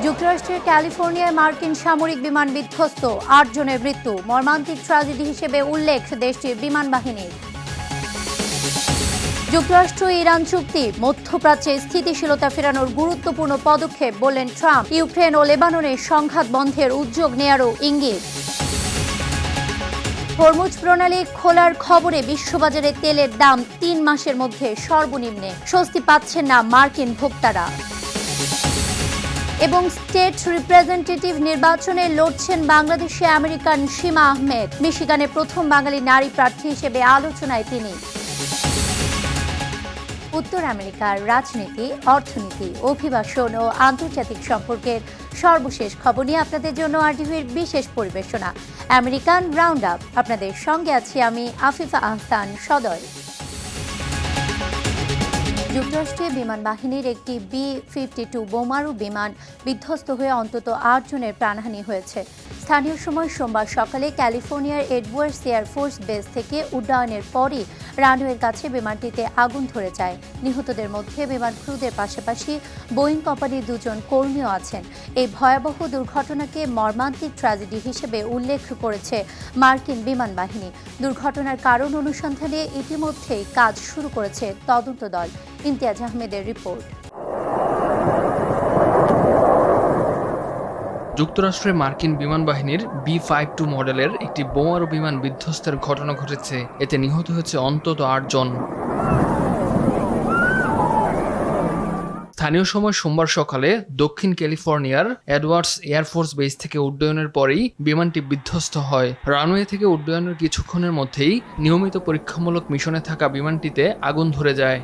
যুক্তরাষ্ট্রের ক্যালিফোর্নিয়ায় মার্কিন সামরিক বিমান বিধ্বস্ত, ৮ জনের মৃত্যু। মর্মান্তিক ট্র্যাজেডি হিসেবে উল্লেখ দেশটির বিমান বাহিনীর। যুক্তরাষ্ট্র ইরান চুক্তি মধ্যপ্রাচ্যে স্থিতিশীলতা ফেরানোর গুরুত্বপূর্ণ পদক্ষেপ বললেন ট্রাম্প। ইউক্রেন ও লেবাননের সংঘাত বন্ধের উদ্যোগ নেয়ারও ইঙ্গিত। হরমুজ প্রণালী খোলার খবরে বিশ্ববাজারে তেলের দাম ৩ মাসের মধ্যে সর্বনিম্নে। স্বস্তি পাচ্ছেন না মার্কিন ভোক্তারা। এবং স্টেট রিপ্রেজেন্টেটিভ নির্বাচনে লড়ছেন বাংলাদেশে আমেরিকান সীমা আহমেদ। মিশিগানে প্রথম বাঙালি নারী প্রার্থী হিসেবে আলোচনায় তিনি। উত্তর আমেরিকার রাজনীতি, অর্থনীতি, অভিবাসন ও আন্তর্জাতিক সম্পর্কের সর্বশেষ খবর নিয়ে আপনাদের জন্য আরটিভির বিশেষ পরিবেশনা আমেরিকান রাউন্ড আপ। আপনাদের সঙ্গে আছি আমি আফিফা আহসান সদয়। যুক্তরাষ্ট্রের বিমান বাহিনীর একটি B-52 বোমারু বিমান বিধ্বস্ত হয়ে অন্তত ৮ জনের প্রাণহানি হয়েছে। স্থানীয় সময় সোমবার সকালে ক্যালিফোর্নিয়ার এডওয়ার্ডস এয়ারফোর্স বেস থেকে উড্ডয়নের পরই রানওয়ের কাছে বিমানটিতে আগুন ধরে যায়। নিহতদের মধ্যে বিমান ক্রুদের পাশাপাশি বোয়িং কোম্পানির 2 জন কর্মীও আছেন। এই ভয়াবহ দুর্ঘটনাকে মর্মান্তিক ট্র্যাজেডি হিসেবে উল্লেখ করেছে মার্কিন বিমান বাহিনী। দুর্ঘটনার কারণ অনুসন্ধানে ইতিমধ্যেই কাজ শুরু করেছে তদন্ত দল। ইমতিয়াজ আহমেদের রিপোর্ট। যুক্তরাষ্ট্রের মার্কিন বিমান বাহিনীর B-52 মডেলের একটি বোমারু বিমান বিধ্বস্তের ঘটনা ঘটেছে। এতে নিহত হয়েছে অন্তত ৮ জন। স্থানীয় সময় সোমবার সকালে দক্ষিণ ক্যালিফোর্নিয়ার এডওয়ার্ডস এয়ারফোর্স বেস থেকে উড্ডয়নের পরেই বিমানটি বিধ্বস্ত হয়। রানওয়ে থেকে উড্ডয়নের কিছুক্ষণের মধ্যেই নিয়মিত পরীক্ষামূলক মিশনে থাকা বিমানটিতে আগুন ধরে যায়।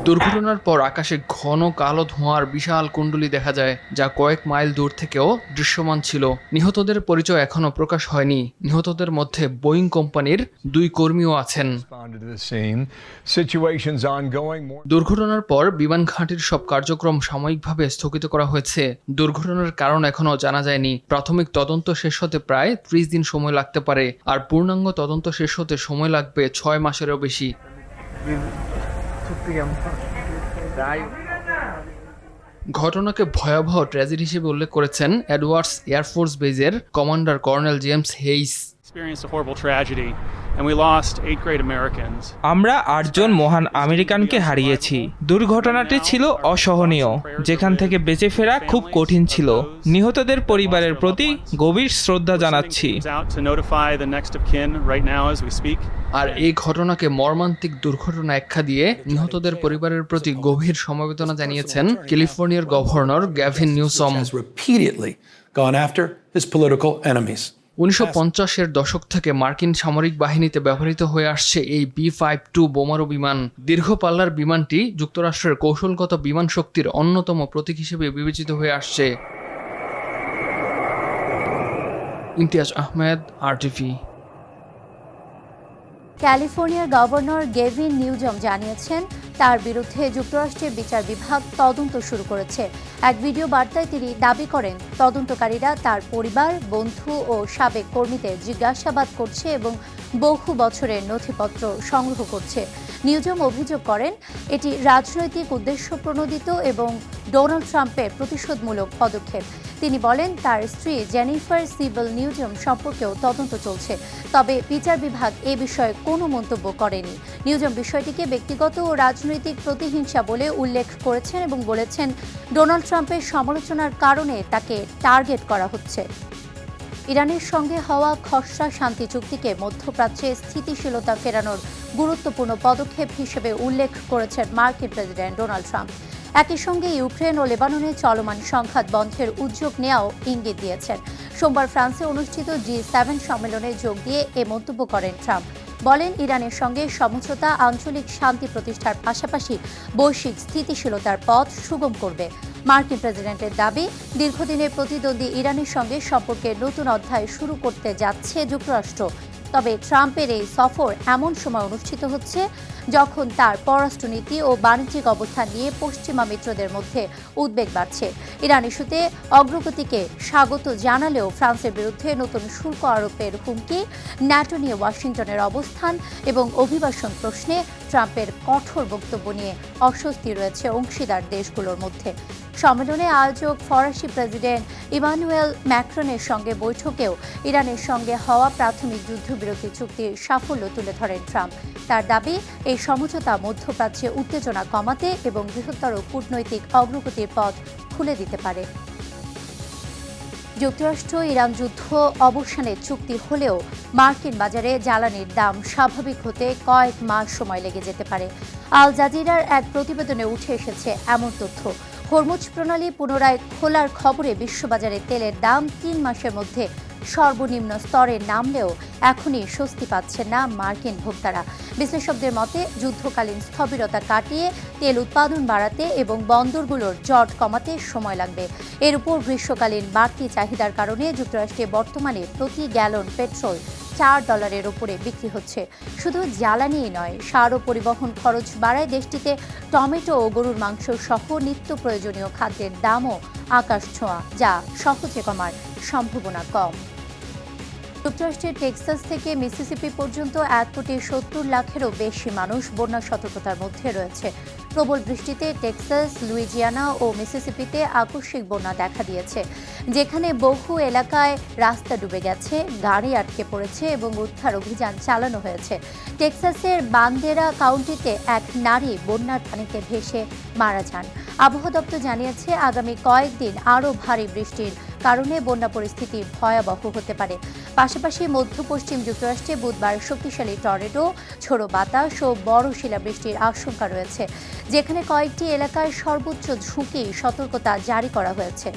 দুর্ঘটনার পর আকাশে ঘন কালো ধোঁয়ার বিশাল কুণ্ডলী দেখা যায়, যা কয়েক মাইল দূর থেকেও দৃশ্যমান ছিল। নিহতদের পরিচয় এখনও প্রকাশ হয়নি। নিহতদের মধ্যে বোয়িং কোম্পানির 2 কর্মীও আছেন। দুর্ঘটনার পর বিমান ঘাঁটির সব কার্যক্রম সাময়িকভাবে স্থগিত করা হয়েছে। দুর্ঘটনার কারণ এখনও জানা যায়নি। প্রাথমিক তদন্ত শেষ হতে প্রায় 30 দিন সময় লাগতে পারে, আর পূর্ণাঙ্গ তদন্ত শেষ হতে সময় লাগবে 6 মাসেরও বেশি। ঘটনাকে ভয়াবহ ট্র্যাজেডি হিসেবে উল্লেখ করেছেন এডওয়ার্ডস এয়ারফোর্স বেজের কমান্ডার কর্নেল জেমস হেইস। আমরা 8 জন মহান আমেরিকানকে হারিয়েছি। দুর্ঘটনাটি ছিল অসহনীয়, যেখান থেকে বেঁচে ফেরা খুব কঠিন ছিল। নিহতদের পরিবারের প্রতি গভীর শ্রদ্ধা জানাচ্ছি। আর এই ঘটনাকে মর্মান্তিক দুর্ঘটনা আখ্যা দিয়ে নিহতদের পরিবারের প্রতি গভীর সমবেদনা জানিয়েছেন ক্যালিফোর্নিয়ার গভর্নর গ্যাভিন নিউসম। 1950-এর দশক থেকে মার্কিন সামরিক বাহিনীতে ব্যবহৃত হয়ে আসছে এই B-52 বোমারু বিমান। দীর্ঘ পাল্লার বিমানটি যুক্তরাষ্ট্রের কৌশলগত বিমান শক্তির অন্যতম প্রতীক হিসেবে বিবেচিত হয়ে আসছে। ইমতিয়াজ আহমেদ, আরটিভি। ক্যালিফোর্নিয়ার গভর্নর গেভিন নিউজম জানিয়েছেন তার বিরুদ্ধে যুক্তরাষ্ট্রের বিচার বিভাগ তদন্ত শুরু করেছে। এক ভিডিও বার্তায় তিনি দাবি করেন তদন্তকারীরা তার পরিবার, বন্ধু ও সাবেক কর্মীদের জিজ্ঞাসাবাদ করছে এবং বহু বছরের নথিপত্র সংগ্রহ করছে। নিউজম অভিযোগ করেন এটি রাজনৈতিক উদ্দেশ্য প্রণোদিত এবং ডোনাল্ড ট্রাম্পের প্রতিশোধমূলক পদক্ষেপ। তিনি বলেন তার স্ত্রী জেনিফার সিবল নিউজম সম্পর্কেও তদন্ত চলছে, তবে বিচার বিভাগ এ বিষয়ে কোনো মন্তব্য করেনি। নিউজম বিষয়টিকে ব্যক্তিগত ও রাজনৈতিক প্রতিহিংসা বলে উল্লেখ করেছেন এবং বলেছেন ডোনাল্ড ট্রাম্পের সমালোচনার কারণে তাকে টার্গেট করা হচ্ছে। ইরানের সঙ্গে হওয়া খসড়া শান্তি চুক্তিকে মধ্যপ্রাচ্যে স্থিতিশীলতা ফেরানোর গুরুত্বপূর্ণ পদক্ষেপ হিসেবে উল্লেখ করেছেন মার্কিন প্রেসিডেন্ট ডোনাল্ড ট্রাম্প। একই সঙ্গে ইউক্রেন ও লেবাননে চলমান সংঘাত বন্ধের উদ্যোগ নেওয়াও ইঙ্গিত দিয়েছেন। সোমবার ফ্রান্সে অনুষ্ঠিত G7 সম্মেলনে যোগ দিয়ে এ মন্তব্য করেন ট্রাম্প। বলেন ইরানের সঙ্গে সমঝোতা আঞ্চলিক শান্তি প্রতিষ্ঠার পাশাপাশি বৈশ্বিক স্থিতিশীলতার পথ সুগম করবে। মার্কিন প্রেসিডেন্টের দাবি, দীর্ঘদিনের প্রতিদ্বন্দ্বী ইরানের সঙ্গে সম্পর্কের নতুন অধ্যায় শুরু করতে যাচ্ছে যুক্তরাষ্ট্র। তবে ট্রাম্পের এই সফর এমন সময় অনুষ্ঠিত হচ্ছে যখন তার পররাষ্ট্রনীতি ও বাণিজ্যিক অবস্থান নিয়ে পশ্চিমা মিত্রদের মধ্যে উদ্বেগ বাড়ছে। ইরান ইস্যুতে অগ্রগতিকে স্বাগত জানালেও ফ্রান্সের বিরুদ্ধে নতুন শুল্ক আরোপের হুমকি, ন্যাটো নিয়ে ওয়াশিংটনের অবস্থান এবং অভিবাসন প্রশ্নে ট্রাম্পের কঠোর বক্তব্য নিয়ে অস্বস্তি রয়েছে অংশীদার দেশগুলোর মধ্যে। সম্মেলনে আয়োজক ফরাসি প্রেসিডেন্ট ইমানুয়েল ম্যাক্রনের সঙ্গে বৈঠকেও ইরানের সঙ্গে হওয়া প্রাথমিক যুদ্ধবিরতি চুক্তির সাফল্য তুলে ধরেন ট্রাম্প। তার দাবি, এই সমঝোতা মধ্যপ্রাচ্যে উত্তেজনা কমাতে এবং বৃহত্তর কূটনৈতিক অগ্রগতির পথ খুলে দিতে পারে। যুক্তরাষ্ট্র ইরান যুদ্ধ অবসানের চুক্তি হলেও মার্কিন বাজারে জ্বালানির দাম স্বাভাবিক হতে কয়েক মাস সময় লেগে যেতে পারে। আল জাজিরার এক প্রতিবেদনে উঠে এসেছে এমন তথ্য। হরমুজ প্রণালী পুনরায় খোলার খবরে বিশ্ববাজারে তেলের দাম 3 মাসের মধ্যে সর্বনিম্ন স্তরে নামলেও এখনই স্বস্তি পাচ্ছেন না মার্কিন ভোক্তারা। বিশ্লেষকদের মতে, যুদ্ধকালীন স্থবিরতা কাটিয়ে তেল উৎপাদন বাড়াতে এবং বন্দরগুলোর জট কমাতে সময় লাগবে। এর উপর গ্রীষ্মকালীন বাড়তি চাহিদার কারণে যুক্তরাষ্ট্রে বর্তমানে প্রতি গ্যালন পেট্রোল $4 উপরে বিক্রি হচ্ছে। শুধু জ্বালানিই নয়, সার ও পরিবহন খরচ বাড়ায় দেশটিতে টমেটো ও গরুর মাংস সহ নিত্য প্রয়োজনীয় খাদ্যের দামও আকাশ ছোঁয়া, যা সহজে কমার সম্ভাবনা কম। যুক্তরাষ্ট্রের টেক্সাস থেকে মিসিসিপি পর্যন্ত 1,70,00,000-এরও বেশি মানুষ বন্যা সতর্কতার মধ্যে রয়েছে। প্রবল বৃষ্টিতে টেক্সাস, লুইজিয়ানা ও মিসিসিপিতে আকস্মিক বন্যা দেখা দিয়েছে, যেখানে বহু এলাকায় রাস্তা ডুবে গেছে, গাড়ি আটকে পড়েছে এবং উদ্ধার অভিযান চালানো হয়েছে। টেক্সাসের বান্দেরা কাউন্টিতে এক নারী বন্যার পানিতে ভেসে মারা যান। আবহাওয়া দপ্তর জানিয়েছে, আগামী কয়েকদিন আরও ভারী বৃষ্টির কারণে বন্যা পরিস্থিতি ভয়াবহ হতে পারে। পাশাপাশি মধ্য পশ্চিম যুক্তরাষ্ট্রে বুধবার শক্তিশালী টর্নেডো, ঝোড়ো বাতাস ও বড় শিলাবৃষ্টির আশঙ্কা রয়েছে, যেখানে কয়েকটি এলাকায় সর্বোচ্চ ঝুঁকি সতর্কতা জারি করা হয়েছে।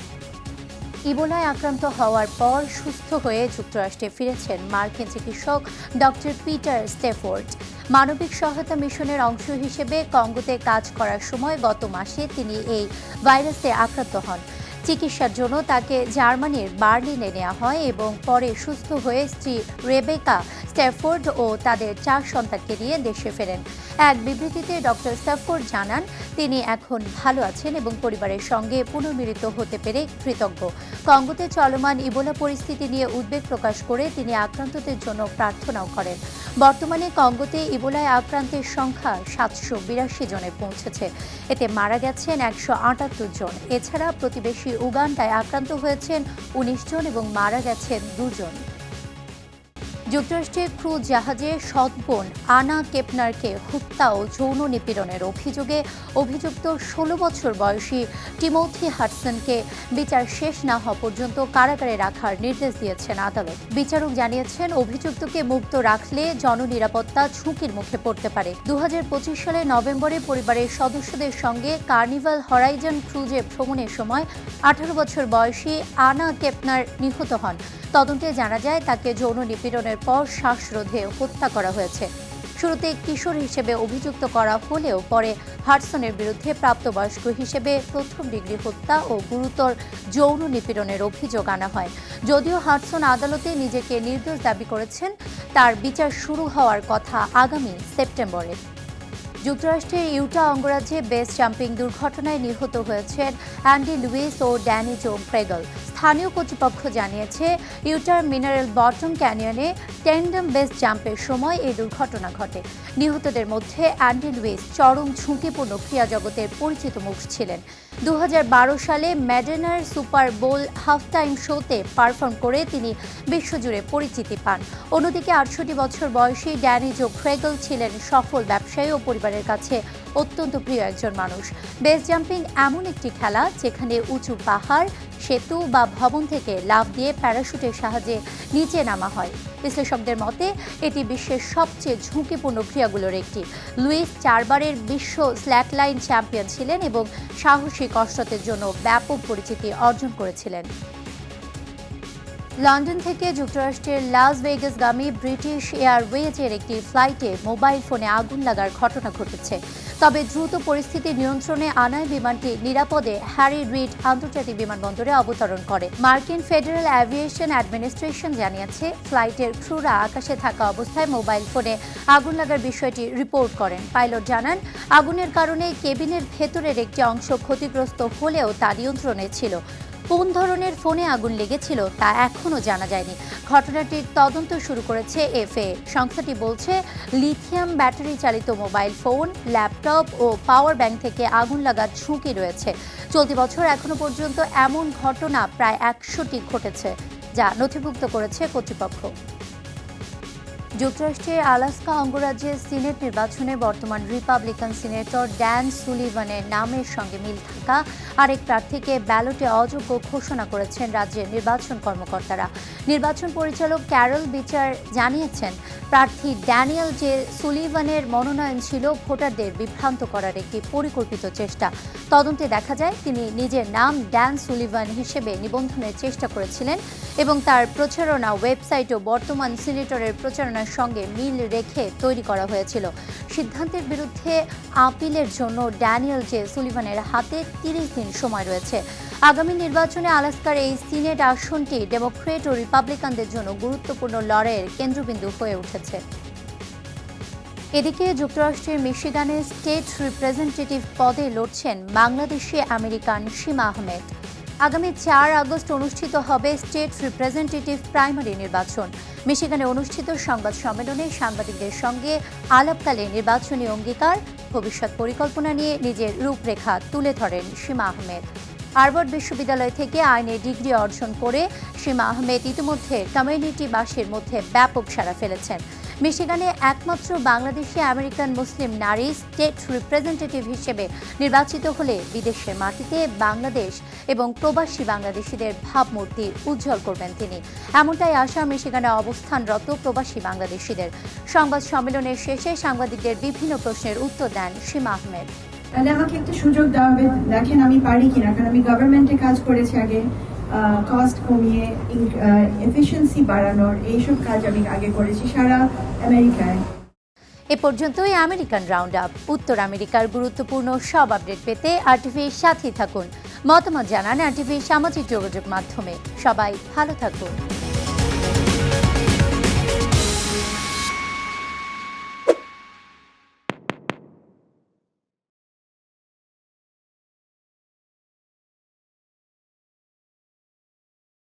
ইবোলায় আক্রান্ত হওয়ার পর সুস্থ হয়ে যুক্তরাষ্ট্রে ফিরেছেন মার্কিন চিকিৎসক ডক্টর পিটার স্টেফোর্ড। মানবিক সহায়তা মিশনের অংশ হিসেবে কঙ্গোতে কাজ করার সময় গত মাসে তিনি এই ভাইরাসে আক্রান্ত হন। চিকিৎসার জন্য তাকে জার্মানির বার্লিনে নেওয়া হয় এবং পরে সুস্থ হয়ে স্ত্রী রেবেকা স্ট্যাফোর্ড ও তাদের 4 সন্তানকে নিয়ে দেশে ফেরেন। এক বিবৃতিতে ডক্টর স্ট্যাফোর্ড জানান, তিনি এখন ভালো আছেন এবং পরিবারের সঙ্গে পুনর্মিলিত হতে পেরে কৃতজ্ঞ। কঙ্গোতে চলমান ইবোলা পরিস্থিতি নিয়ে উদ্বেগ প্রকাশ করে তিনি আক্রান্তদের জন্য প্রার্থনাও করেন। বর্তমানে কঙ্গোতে ইবোলায় আক্রান্তের সংখ্যা 782 জনে পৌঁছেছে। এতে মারা গেছেন 178 জন। এছাড়া প্রতিবেশী উগান্ডায় আক্রান্ত হয়েছেন 19 জন এবং মারা গেছেন 2 জন। যুক্তরাষ্ট্রের ক্রুজ জাহাজে সৎ বোন আনা কেপনারকে হত্যা ও যৌন নিপীড়নের অভিযোগে অভিযুক্ত 16 বছর বয়সী টিমোথি হাডসনকে বিচার শেষ না হওয়া পর্যন্ত কারাগারে রাখার নির্দেশ দিয়েছেন আদালত। বিচারক জানিয়েছেন, অভিযুক্তকে মুক্ত রাখলে জননিরাপত্তা ঝুঁকির মুখে পড়তে পারে। 2025 সালের নভেম্বরে পরিবারের সদস্যদের সঙ্গে কার্নিভাল হরাইজন ক্রুজে ভ্রমণের সময় 18 বছর বয়সী আনা কেপনার নিহত হন। তদন্তে জানা যায়, তাকে যৌন নিপীড়নের পর শ্বাসরোধে হত্যা করা হয়েছে। শুরুতে কিশোর হিসেবে অভিযুক্ত করা হলেও পরে হাডসনের বিরুদ্ধে প্রাপ্তবয়স্ক হিসেবে প্রথম ডিগ্রি হত্যা ও গুরুতর যৌন নিপীড়নের অভিযোগ আনা হয়। যদিও হাডসন আদালতে নিজেকে নির্দোষ দাবি করেছেন, তার বিচার শুরু হওয়ার কথা আগামী সেপ্টেম্বরে। যুক্তরাষ্ট্রের ইউটা অঙ্গরাজ্যে বেস জাম্পিং দুর্ঘটনায় নিহত হয়েছেন অ্যান্ডি লুইস ও ড্যানি জো ক্রেগল। স্থানীয় কর্তৃপক্ষ জানিয়েছে, ইউটার মিনারেল বটম ক্যানিয়নে ট্যান্ডেম বেস জাম্পের সময় এই দুর্ঘটনা ঘটে। নিহতদের মধ্যে অ্যান্ডি লুইস চরম ঝুঁকিপূর্ণ ক্রীড়া জগতের পরিচিত মুখ ছিলেন। 2012 সালে ম্যাডেনার সুপার বোল হাফ টাইম শোতে পারফর্ম করে তিনি বিশ্বজুড়ে পরিচিতি পান। অন্যদিকে 68 বছর বয়সী ড্যানি জো ক্রেগল ছিলেন সফল ব্যবসায়ী ও পরিবারের কাছে অত্যন্ত প্রিয় একজন মানুষ। বেস জাম্পিং এমন একটি খেলা যেখানে উঁচু পাহাড়, সেতু বা ভবন থেকে লাফ দিয়ে প্যারাশুটের সাহায্যে নিচে নামা হয়। বিশ্লেষকদের মতে এটি বিশ্বের সবচেয়ে ঝুঁকিপূর্ণ ক্রীড়াগুলোর একটি। লুইস 4 বারের বিশ্ব স্ল্যাকলাইন চ্যাম্পিয়ন ছিলেন এবং সাহসী কসরতের জন্য ব্যাপক পরিচিতি অর্জন করেছিলেন। লন্ডন থেকে যুক্তরাষ্ট্রের লাস ভেগাসগামী ব্রিটিশ এয়ারওয়েজের একটি ফ্লাইটে মোবাইল ফোনে আগুন লাগার ঘটনা ঘটেছে। তবে দ্রুত পরিস্থিতি নিয়ন্ত্রণে আনায় বিমানটি নিরাপদে হ্যারি রিড আন্তর্জাতিক বিমানবন্দরে অবতরণ করে। মার্কিন ফেডারেল অ্যাভিয়েশন অ্যাডমিনিস্ট্রেশন জানিয়েছে, ফ্লাইটের ক্রুরা আকাশে থাকা অবস্থায় মোবাইল ফোনে আগুন লাগার বিষয়টি রিপোর্ট করেন। পাইলট জানান, আগুনের কারণে কেবিনের ভেতরের একটি অংশ ক্ষতিগ্রস্ত হলেও তা নিয়ন্ত্রণে ছিল। কোন ধরনের ফোনে আগুন লেগেছিল তা এখনও জানা যায়নি। ঘটনাটির তদন্ত শুরু করেছে এফএ। সংস্থাটি বলছে, লিথিয়াম ব্যাটারি চালিত মোবাইল ফোন, ল্যাপটপ ও পাওয়ার ব্যাংক থেকে আগুন লাগার ঝুঁকি রয়েছে। চলতি বছর এখনো পর্যন্ত এমন ঘটনা প্রায় 100টি ঘটেছে, যা নথিভুক্ত করেছে কর্তৃপক্ষ। যুক্তরাষ্ট্রের আলাস্কা অঙ্গরাজ্যের সিনেট নির্বাচনে বর্তমান রিপাবলিকান সিনেটর ড্যান সুলিভানের নামের সঙ্গে মিল থাকা আরেক প্রার্থীকে ব্যালটে অযোগ্য ঘোষণা করেছেন রাজ্যের নির্বাচন কর্মকর্তারা। নির্বাচন পরিচালক ক্যারল বিচার জানিয়েছেন, প্রার্থী ড্যানিয়েল জে সুলিভানের মনোনয়ন ছিল ভোটারদের বিভ্রান্ত করার একটি পরিকল্পিত চেষ্টা। তদন্তে দেখা যায়, তিনি নিজের নাম ড্যান সুলিভান হিসেবে নিবন্ধনের চেষ্টা করেছিলেন এবং তার প্রচারণা ওয়েবসাইটও বর্তমান সিনেটরের প্রচারণার সঙ্গে মিল রেখে তৈরি করা হয়েছিল। সিদ্ধান্তের বিরুদ্ধে আপিলের জন্য ড্যানিয়েল জে সুলিভানের হাতে 30 দিন সময় রয়েছে। আগামী নির্বাচনে আলাস্কার এই সিনেট আসনটি ডেমোক্রেট ও রিপাবলিকানদের জন্য গুরুত্বপূর্ণ লড়াইয়ের কেন্দ্রবিন্দু হয়ে উঠেছে। এদিকে যুক্তরাষ্ট্রের মিশিগানে স্টেট রিপ্রেজেন্টেটিভ পদে লড়ছেন বাংলাদেশি আমেরিকান সীমা আহমেদ। আগামী 4 আগস্ট অনুষ্ঠিত হবে স্টেট রিপ্রেজেন্টেটিভ প্রাইমারি নির্বাচন। মিশিগানে অনুষ্ঠিত সংবাদ সম্মেলনে সাংবাদিকদের সঙ্গে আলাপকালে নির্বাচনী অঙ্গীকার, ভবিষ্যৎ পরিকল্পনা নিয়ে নিজের রূপরেখা তুলে ধরেন সীমা আহমেদ। হার্ভার্ড বিশ্ববিদ্যালয় থেকে আইনে ডিগ্রি অর্জন করে সীমা আহমেদ ইতিমধ্যে কমিউনিটিবাসীর মধ্যে ব্যাপক সাড়া ফেলেছেন। মিশিগানে একমাত্র বাংলাদেশি আমেরিকান মুসলিম নারী স্টেট রিপ্রেজেন্টেটিভ হিসেবে নির্বাচিত হলে বিদেশের মাটিতে বাংলাদেশ এবং প্রবাসী বাংলাদেশিদের ভাবমূর্তি উজ্জ্বল করবেন তিনি। এমনটাই আশা মিশিগানে অবস্থানরত প্রবাসী বাংলাদেশিদের। সংবাদ সম্মেলনের শেষে সাংবাদিকদের বিভিন্ন প্রশ্নের উত্তর দেন সীমা আহমেদ। তাহলে আমাকে একটু সুযোগ দেওয়া হবে, দেখেন আমি পারি কিনা, কারণ আমি গভর্নমেন্টে কাজ করেছি আগে, কস্ট কমিয়ে এফিসিয়েন্সি বাড়ানোর এইসব কাজ আমি আগে করেছি সারা আমেরিকায়। এ পর্যন্তই আমেরিকান রাউন্ড আপ। উত্তর আমেরিকার গুরুত্বপূর্ণ সব আপডেট পেতে আরটিভির সাথেই থাকুন। মতামত জানান আরটিভির সামাজিক যোগাযোগ মাধ্যমে। সবাই ভালো থাকুন।